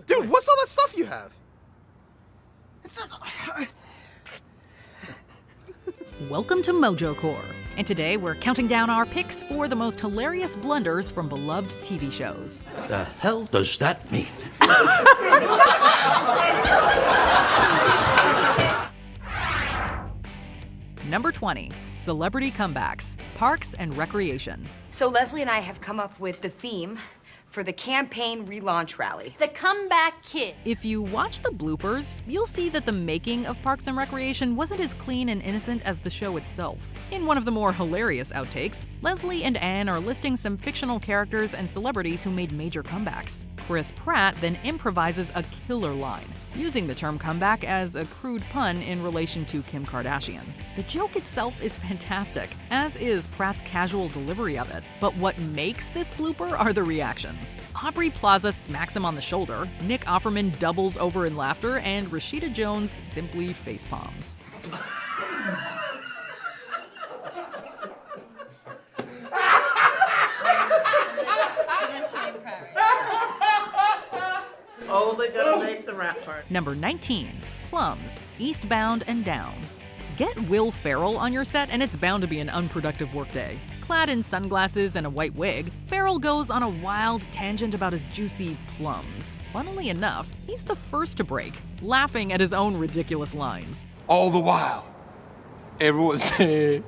Dude, what's all that stuff you have? Welcome to Mojo Core, and today we're counting down our picks for the most hilarious blunders from beloved TV shows. The hell does that mean? Number 20, Celebrity Comebacks, Parks and Recreation. So Leslie and I have come up with the theme for the campaign relaunch rally. The Comeback Kid. If you watch the bloopers, you'll see that the making of Parks and Recreation wasn't as clean and innocent as the show itself. In one of the more hilarious outtakes, Leslie and Ann are listing some fictional characters and celebrities who made major comebacks. Chris Pratt then improvises a killer line, using the term comeback as a crude pun in relation to Kim Kardashian. The joke itself is fantastic, as is Pratt's casual delivery of it, but what makes this blooper are the reactions. Aubrey Plaza smacks him on the shoulder, Nick Offerman doubles over in laughter, and Rashida Jones simply facepalms. Oh, they gotta make the rap part. Number 19, Plums, Eastbound and Down. Get Will Ferrell on your set and it's bound to be an unproductive workday. Clad in sunglasses and a white wig, Ferrell goes on a wild tangent about his juicy plums. Funnily enough, he's the first to break, laughing at his own ridiculous lines. All the while, everyone said,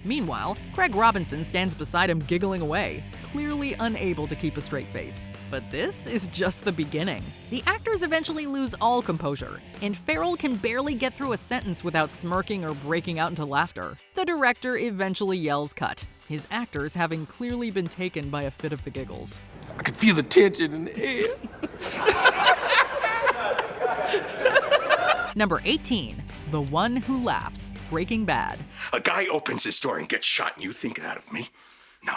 Meanwhile, Craig Robinson stands beside him giggling away, clearly unable to keep a straight face. But this is just the beginning. The actors eventually lose all composure, and Ferrell can barely get through a sentence without smirking or breaking out into laughter. The director eventually yells cut, his actors having clearly been taken by a fit of the giggles. I could feel the tension in the air. Number 18, The One Who Laughs, Breaking Bad. A guy opens his door and gets shot, and you think that of me? No.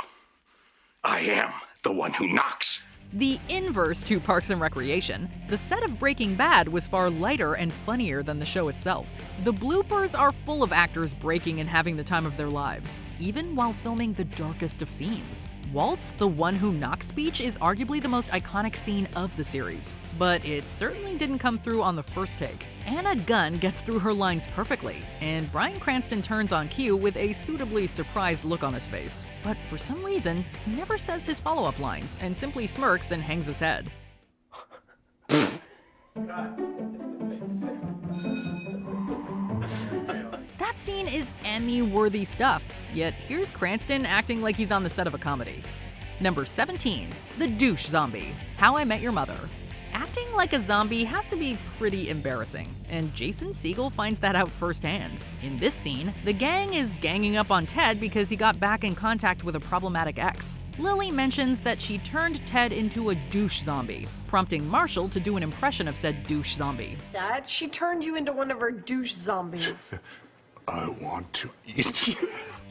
I am the one who knocks. The inverse to Parks and Recreation, the set of Breaking Bad was far lighter and funnier than the show itself. The bloopers are full of actors breaking and having the time of their lives, even while filming the darkest of scenes. Walt's The One Who Knocks speech is arguably the most iconic scene of the series, but it certainly didn't come through on the first take. Anna Gunn gets through her lines perfectly, and Bryan Cranston turns on cue with a suitably surprised look on his face. But for some reason, he never says his follow-up lines and simply smirks and hangs his head. That scene is Emmy-worthy stuff, yet here's Cranston acting like he's on the set of a comedy. Number 17, The Douche Zombie, How I Met Your Mother. Acting like a zombie has to be pretty embarrassing, and Jason Segel finds that out firsthand. In this scene, the gang is ganging up on Ted because he got back in contact with a problematic ex. Lily mentions that she turned Ted into a douche zombie, prompting Marshall to do an impression of said douche zombie. Dad, she turned you into one of her douche zombies. I want to eat you.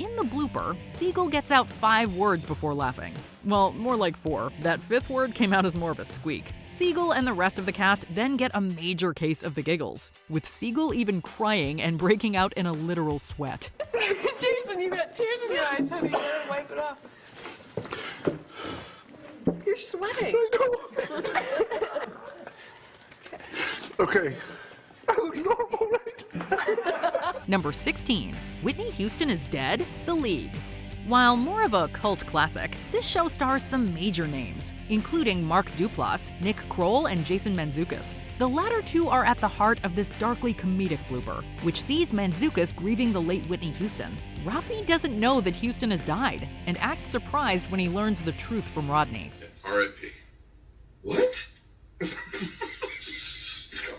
In the blooper, Segel gets out 5 words before laughing. Well, more like 4. That 5th word came out as more of a squeak. Segel and the rest of the cast then get a major case of the giggles, with Segel even crying and breaking out in a literal sweat. Jason, you got tears in your eyes, honey. You gotta wipe it off. You're sweating. Okay. I look normal, right? Number 16, Whitney Houston is Dead? The League. While more of a cult classic, this show stars some major names, including Mark Duplass, Nick Kroll, and Jason Mantzoukas. The latter two are at the heart of this darkly comedic blooper, which sees Mantzoukas grieving the late Whitney Houston. Rafi doesn't know that Houston has died, and acts surprised when he learns the truth from Rodney. R.I.P. What? Come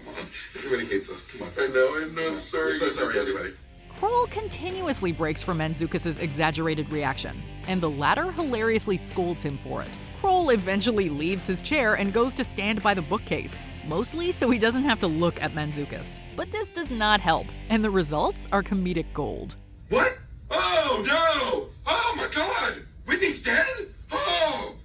on. Everybody hates us. Come on. I know. I'm sorry. I'm so sorry, everybody. Kroll continuously breaks from Mantzoukas' exaggerated reaction, and the latter hilariously scolds him for it. Kroll eventually leaves his chair and goes to stand by the bookcase, mostly so he doesn't have to look at Mantzoukas. But this does not help, and the results are comedic gold. What? Oh, no! Oh, my God! Whitney's dead? Oh!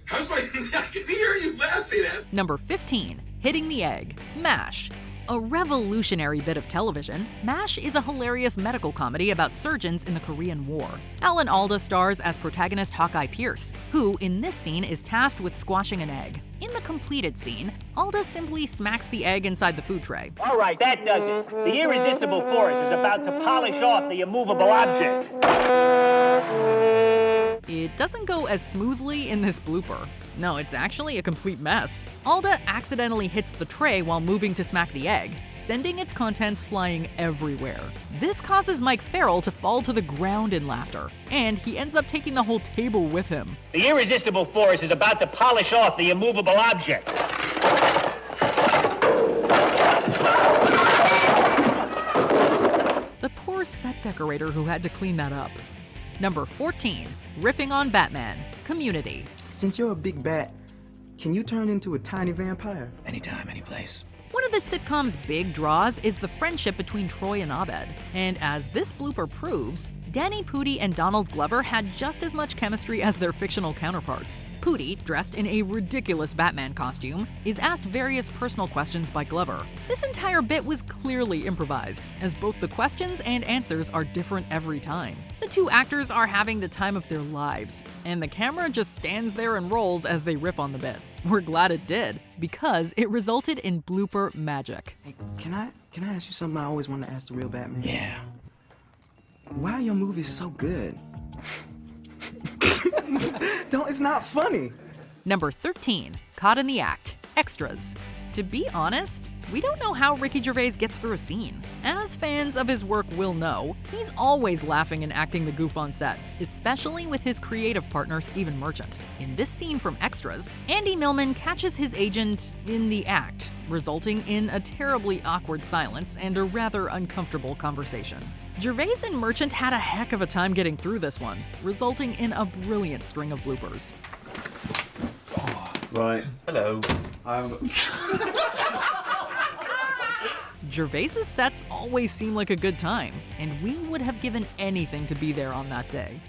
How's my... I can hear you laughing at... Number 15, Hitting the Egg, MASH. A revolutionary bit of television, MASH is a hilarious medical comedy about surgeons in the Korean War. Alan Alda stars as protagonist Hawkeye Pierce, who, in this scene, is tasked with squashing an egg. In the completed scene, Alda simply smacks the egg inside the food tray. All right, that does it. The irresistible force is about to polish off the immovable object. It doesn't go as smoothly in this blooper. No, it's actually a complete mess. Alda accidentally hits the tray while moving to smack the egg, sending its contents flying everywhere. This causes Mike Farrell to fall to the ground in laughter, and he ends up taking the whole table with him. The irresistible force is about to polish off the immovable object. The poor set decorator who had to clean that up. Number 14, riffing on Batman, Community. Since you're a big bat, can you turn into a tiny vampire? Anytime, anyplace. One of the sitcom's big draws is the friendship between Troy and Abed. And as this blooper proves, Danny Pudi and Donald Glover had just as much chemistry as their fictional counterparts. Pudi, dressed in a ridiculous Batman costume, is asked various personal questions by Glover. This entire bit was clearly improvised, as both the questions and answers are different every time. The two actors are having the time of their lives, and the camera just stands there and rolls as they riff on the bit. We're glad it did, because it resulted in blooper magic. Hey, can I ask you something I always wanted to ask the real Batman? Yeah. Why are your movies so good? It's not funny. Number 13, Caught in the Act, Extras. To be honest, we don't know how Ricky Gervais gets through a scene. As fans of his work will know, he's always laughing and acting the goof on set, especially with his creative partner Stephen Merchant. In this scene from Extras, Andy Millman catches his agent in the act, resulting in a terribly awkward silence and a rather uncomfortable conversation. Gervais and Merchant had a heck of a time getting through this one, resulting in a brilliant string of bloopers. Right. Hello. Gervais's sets always seem like a good time, and we would have given anything to be there on that day.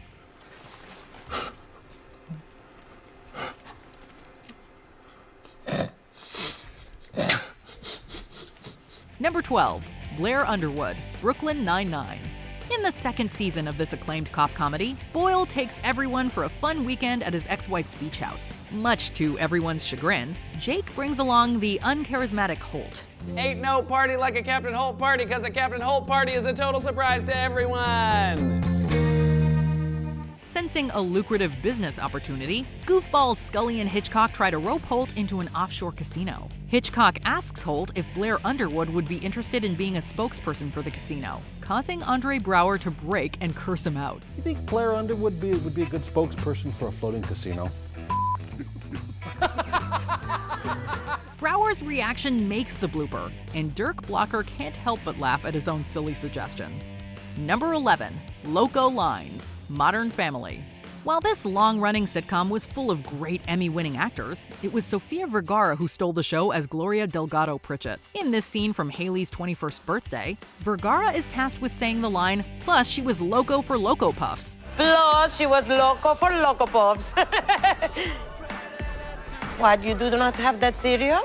Number 12, Blair Underwood, Brooklyn Nine-Nine. In the second season of this acclaimed cop comedy, Boyle takes everyone for a fun weekend at his ex-wife's beach house. Much to everyone's chagrin, Jake brings along the uncharismatic Holt. Ain't no party like a Captain Holt party, because a Captain Holt party is a total surprise to everyone. Sensing a lucrative business opportunity, goofballs Scully and Hitchcock try to rope Holt into an offshore casino. Hitchcock asks Holt if Blair Underwood would be interested in being a spokesperson for the casino, causing Andre Braugher to break and curse him out. You think Blair Underwood would be a good spokesperson for a floating casino? Braugher's reaction makes the blooper, and Dirk Blocker can't help but laugh at his own silly suggestion. Number 11, Loco Lines, Modern Family. While this long-running sitcom was full of great Emmy-winning actors, it was Sofia Vergara who stole the show as Gloria Delgado Pritchett. In this scene from Haley's 21st birthday, Vergara is tasked with saying the line, "Plus she was loco for Loco Puffs." Plus she was loco for Loco Puffs. What, you do not have that cereal?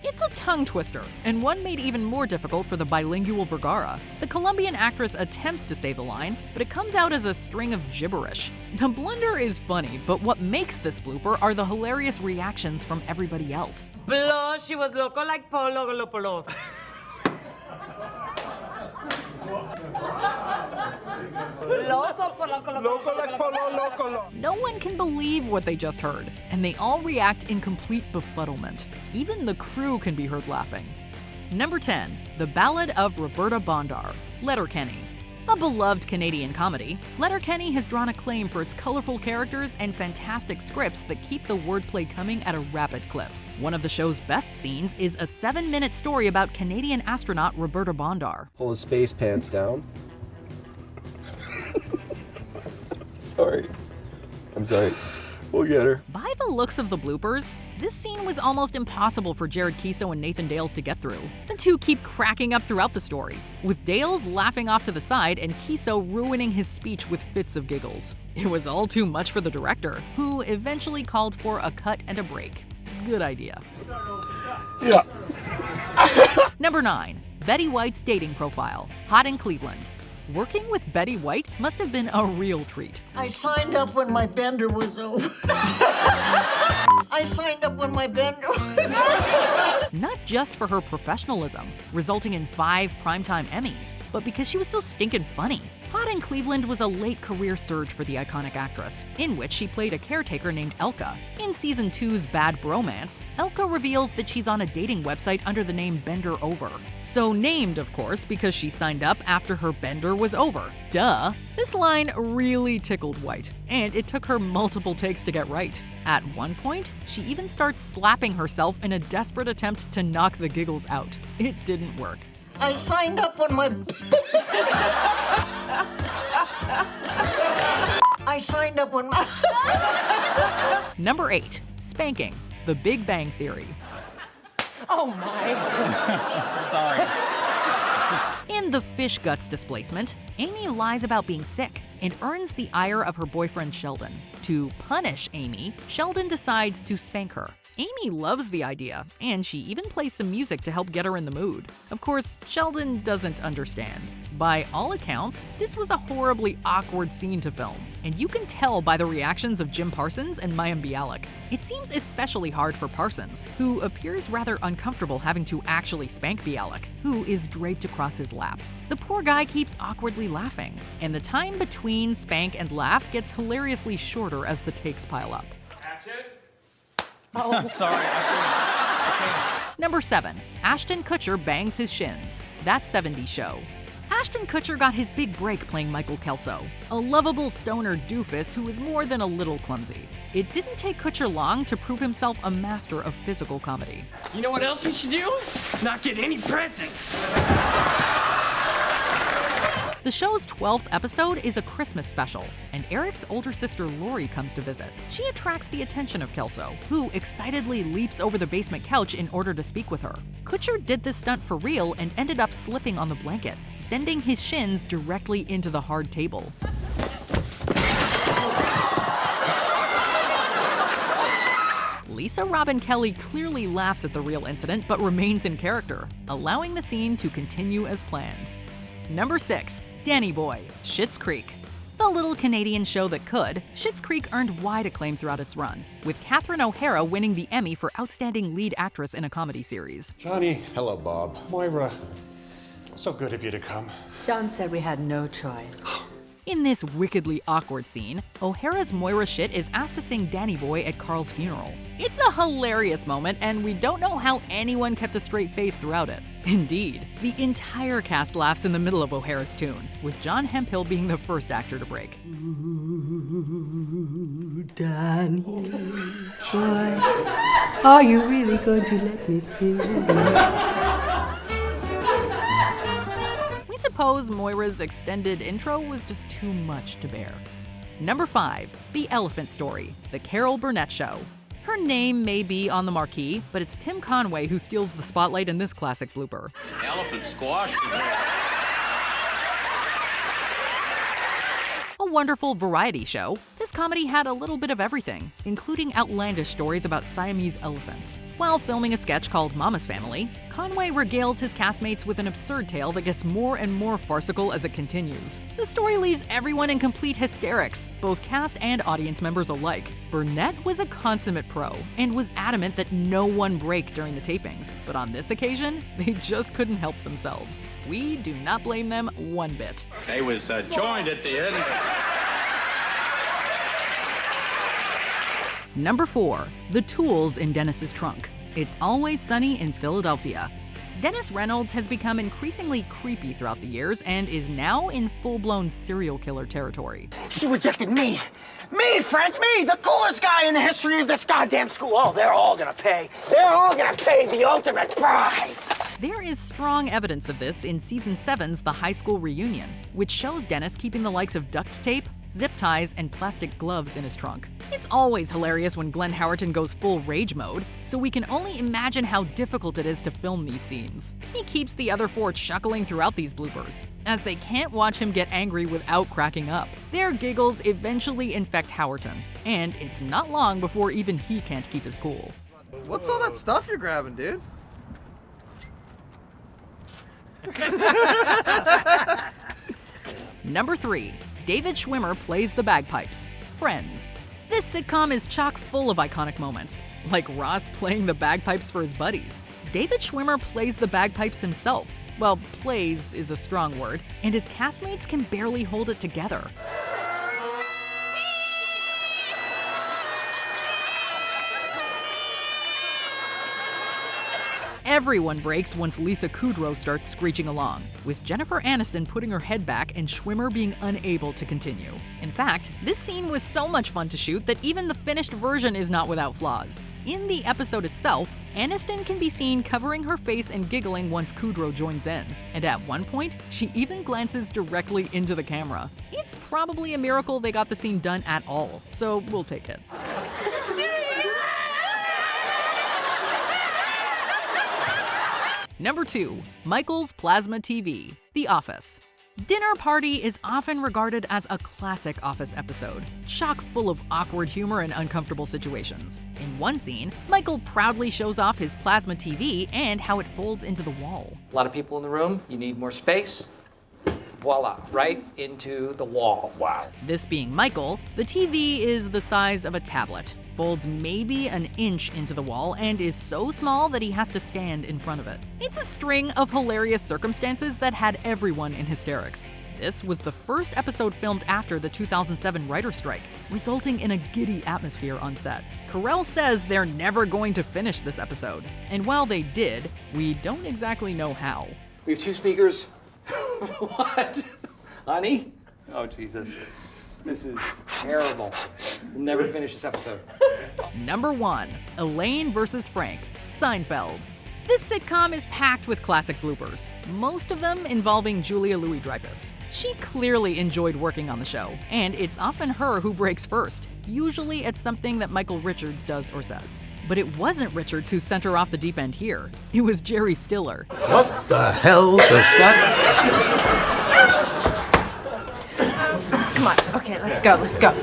It's a tongue twister, and one made even more difficult for the bilingual Vergara. The Colombian actress attempts to say the line, but it comes out as a string of gibberish. The blunder is funny, but what makes this blooper are the hilarious reactions from everybody else. Plus she was loco like Polo Lopolo. No one can believe what they just heard, and they all react in complete befuddlement. Even the crew can be heard laughing. Number 10, The Ballad of Roberta Bondar, Letterkenny. A beloved Canadian comedy, Letterkenny has drawn acclaim for its colorful characters and fantastic scripts that keep the wordplay coming at a rapid clip. One of the show's best scenes is a 7-minute story about Canadian astronaut Roberta Bondar. Pull his space pants down. I'm sorry. We'll get her. By the looks of the bloopers, this scene was almost impossible for Jared Keeso and Nathan Dales to get through. The two keep cracking up throughout the story, with Dales laughing off to the side and Keeso ruining his speech with fits of giggles. It was all too much for the director, who eventually called for a cut and a break. Good idea. Yeah. Number 9. Betty White's dating profile. Hot in Cleveland. Working with Betty White must have been a real treat. I signed up when my bender was over. I signed up when my bender was over. Not just for her professionalism, resulting in 5 Primetime Emmys, but because she was so stinking funny. Hot in Cleveland was a late career surge for the iconic actress, in which she played a caretaker named Elka. In Season 2's Bad Bromance, Elka reveals that she's on a dating website under the name Bender Over. So named, of course, because she signed up after her bender was over. Duh! This line really tickled White, and it took her multiple takes to get right. At one point, she even starts slapping herself in a desperate attempt to knock the giggles out. It didn't work. I signed up when my... I signed up when my... Number 8. Spanking. The Big Bang Theory. Oh my. Sorry. In the fish guts displacement, Amy lies about being sick and earns the ire of her boyfriend Sheldon. To punish Amy, Sheldon decides to spank her. Amy loves the idea, and she even plays some music to help get her in the mood. Of course, Sheldon doesn't understand. By all accounts, this was a horribly awkward scene to film, and you can tell by the reactions of Jim Parsons and Mayim Bialik. It seems especially hard for Parsons, who appears rather uncomfortable having to actually spank Bialik, who is draped across his lap. The poor guy keeps awkwardly laughing, and the time between spank and laugh gets hilariously shorter as the takes pile up. Oh, I'm sorry. Number 7. Ashton Kutcher bangs his shins. That 70s Show. Ashton Kutcher got his big break playing Michael Kelso, a lovable stoner doofus who is more than a little clumsy. It didn't take Kutcher long to prove himself a master of physical comedy. You know what else we should do? Not get any presents. The show's 12th episode is a Christmas special, and Eric's older sister Lori comes to visit. She attracts the attention of Kelso, who excitedly leaps over the basement couch in order to speak with her. Kutcher did this stunt for real and ended up slipping on the blanket, sending his shins directly into the hard table. Lisa Robin Kelly clearly laughs at the real incident but remains in character, allowing the scene to continue as planned. Number 6. Danny Boy, Schitt's Creek. The little Canadian show that could, Schitt's Creek earned wide acclaim throughout its run, with Catherine O'Hara winning the Emmy for Outstanding Lead Actress in a Comedy Series. Johnny. Hello, Bob. Moira. So good of you to come. John said we had no choice. In this wickedly awkward scene, O'Hara's Moira Schitt is asked to sing Danny Boy at Carl's funeral. It's a hilarious moment, and we don't know how anyone kept a straight face throughout it. Indeed, the entire cast laughs in the middle of O'Hara's tune, with John Hemphill being the first actor to break. Ooh, Danny Boy, are you really going to let me sing? We suppose Moira's extended intro was just too much to bear. Number 5. The Elephant Story, The Carol Burnett Show. Her name may be on the marquee, but it's Tim Conway who steals the spotlight in this classic blooper. Elephant squash. A wonderful variety show, this comedy had a little bit of everything, including outlandish stories about Siamese elephants. While filming a sketch called Mama's Family, Conway regales his castmates with an absurd tale that gets more and more farcical as it continues. The story leaves everyone in complete hysterics, both cast and audience members alike. Burnett was a consummate pro, and was adamant that no one break during the tapings, but on this occasion, they just couldn't help themselves. We do not blame them one bit. They was joined at the end. Number 4. The Tools in Dennis's Trunk. It's Always Sunny in Philadelphia. Dennis Reynolds has become increasingly creepy throughout the years and is now in full-blown serial killer territory. She rejected me. Me, Frank, me, the coolest guy in the history of this goddamn school. Oh, they're all gonna pay. They're all gonna pay the ultimate price. There is strong evidence of this in Season 7's The High School Reunion, which shows Dennis keeping the likes of duct tape, zip ties, and plastic gloves in his trunk. It's always hilarious when Glenn Howerton goes full rage mode, so we can only imagine how difficult it is to film these scenes. He keeps the other 4 chuckling throughout these bloopers, as they can't watch him get angry without cracking up. Their giggles eventually infect Howerton, and it's not long before even he can't keep his cool. What's all that stuff you're grabbing, dude? Number 3. David Schwimmer plays the bagpipes. Friends. This sitcom is chock full of iconic moments, like Ross playing the bagpipes for his buddies. David Schwimmer plays the bagpipes himself. Well, plays is a strong word, and his castmates can barely hold it together. Everyone breaks once Lisa Kudrow starts screeching along, with Jennifer Aniston putting her head back and Schwimmer being unable to continue. In fact, this scene was so much fun to shoot that even the finished version is not without flaws. In the episode itself, Aniston can be seen covering her face and giggling once Kudrow joins in, and at one point, she even glances directly into the camera. It's probably a miracle they got the scene done at all, so we'll take it. Number 2. Michael's Plasma TV, The Office. Dinner Party is often regarded as a classic Office episode, chock full of awkward humor and uncomfortable situations. In one scene, Michael proudly shows off his plasma TV and how it folds into the wall. A lot of people in the room, you need more space. Voila, right into the wall. Wow. This being Michael, the TV is the size of a tablet, folds maybe an inch into the wall, and is so small that he has to stand in front of it. It's a string of hilarious circumstances that had everyone in hysterics. This was the first episode filmed after the 2007 writer's strike, resulting in a giddy atmosphere on set. Carell says they're never going to finish this episode, and while they did, we don't exactly know how. We have 2 speakers. What? Honey? Oh, Jesus. This is terrible. We'll never finish this episode. Number 1. Elaine vs. Frank, Seinfeld. This sitcom is packed with classic bloopers, most of them involving Julia Louis-Dreyfus. She clearly enjoyed working on the show, and it's often her who breaks first. Usually it's something that Michael Richards does or says. But it wasn't Richards who sent her off the deep end here. It was Jerry Stiller. What the hell does that? Come on, okay, let's go.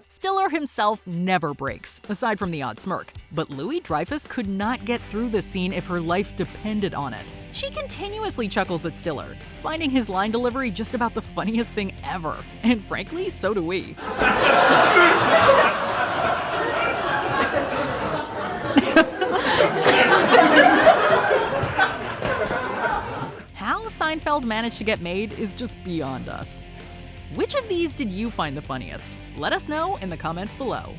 Stiller himself never breaks, aside from the odd smirk. But Louis-Dreyfus could not get through this scene if her life depended on it. She continuously chuckles at Stiller, finding his line delivery just about the funniest thing ever. And frankly, so do we. How Seinfeld managed to get made is just beyond us. Which of these did you find the funniest? Let us know in the comments below.